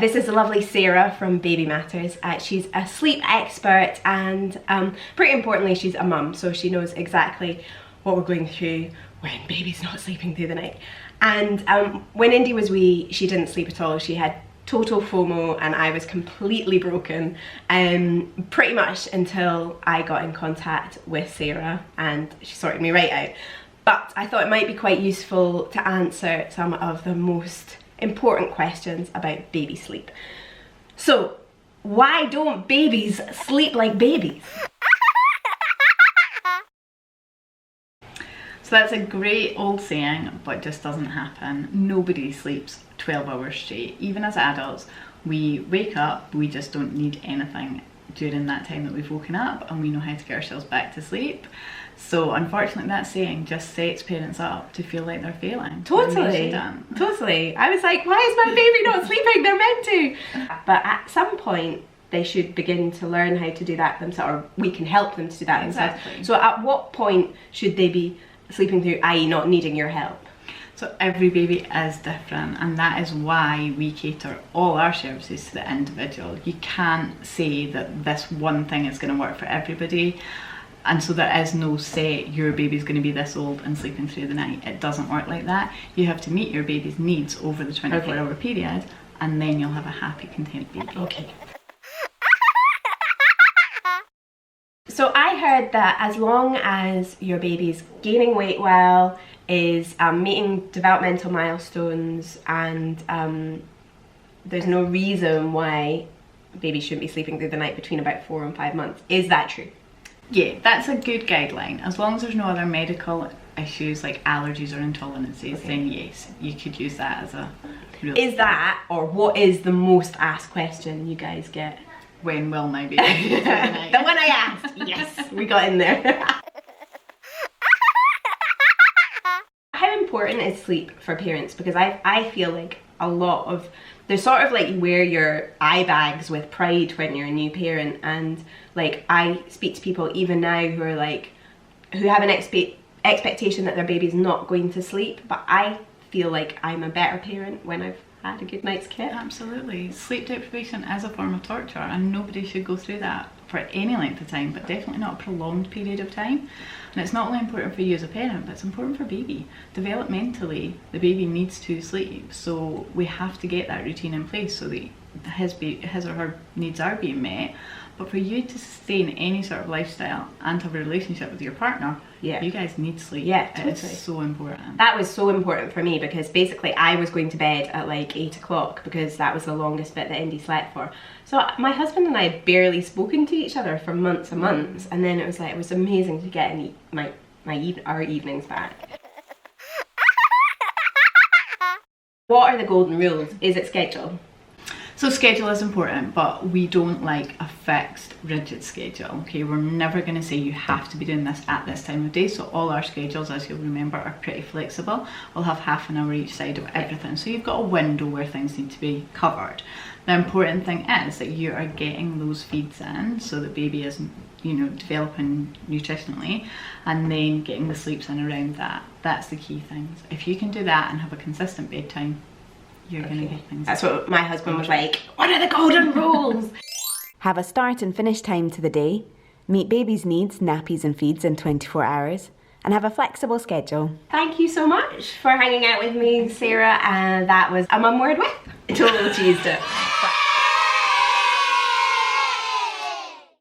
This is the lovely Sarah from Baby Matters. She's a sleep expert and pretty importantly she's a mum, so she knows exactly what we're going through when baby's not sleeping through the night. And when Indy was wee, she didn't sleep at all. She had total FOMO and I was completely broken pretty much until I got in contact with Sarah and she sorted me right out. But I thought it might be quite useful to answer some of the most important questions about baby sleep. So, why don't babies sleep like babies? So that's a great old saying, but just doesn't happen. Nobody sleeps 12 hours straight. Even as adults, we wake up, we just don't need anything during that time that we've woken up, and we know how to get ourselves back to sleep. So unfortunately that saying just sets parents up to feel like they're failing. Totally. Totally. I was like, why is my baby not sleeping? They're meant to. But at some point, they should begin to learn how to do that themselves, or we can help them to do that themselves. Exactly. So at what point should they be sleeping through, i.e. not needing your help? So every baby is different, and that is why we cater all our services to the individual. You can't say that this one thing is going to work for everybody, and so there is no set, your baby's going to be this old and sleeping through the night. It doesn't work like that. You have to meet your baby's needs over the 24-hour period, and then you'll have a happy, content baby. Okay. So I heard that as long as your baby's gaining weight well, is meeting developmental milestones, and there's no reason why babies shouldn't be sleeping through the night between about 4 and 5 months. Is that true? Yeah, that's a good guideline. As long as there's no other medical issues like allergies or intolerances, then yes, you could use that as a real... Is that, or what is the most asked question you guys get? When will my baby The one I asked. Yes, we got in there. How important is sleep for parents? Because I feel like a lot of, there's sort of like you wear your eye bags with pride when you're a new parent, and like I speak to people even now who are like, who have an expectation that their baby's not going to sleep, but I feel like I'm a better parent when I've had a good night's kip. Absolutely. Sleep deprivation is a form of torture, and nobody should go through that for any length of time, but definitely not a prolonged period of time. And it's not only important for you as a parent, but it's important for baby. Developmentally, the baby needs to sleep, so we have to get that routine in place so that his or her needs are being met. But for you to sustain any sort of lifestyle and have a relationship with your partner, yeah, you guys need sleep. Yeah, totally. It's so important. That was so important for me because basically I was going to bed at like 8 o'clock because that was the longest bit that Indy slept for. So my husband and I had barely spoken to each other for months and months, and then it was like, it was amazing to get our evenings back. What are the golden rules? Is it schedule? So schedule is important, but we don't like a fixed, rigid schedule, okay? We're never gonna say you have to be doing this at this time of day, so all our schedules, as you'll remember, are pretty flexible. We'll have half an hour each side of everything, so you've got a window where things need to be covered. The important thing is that you are getting those feeds in, so that baby is, you know, developing nutritionally, and then getting the sleeps in around that. That's the key things. If you can do that and have a consistent bedtime, you're gonna get things. That's what my husband was like, what are the golden rules? Have a start and finish time to the day, meet baby's needs, nappies and feeds in 24 hours, and have a flexible schedule. Thank you so much for hanging out with me, Sarah, and that was a Mum Word With. Total cheese it.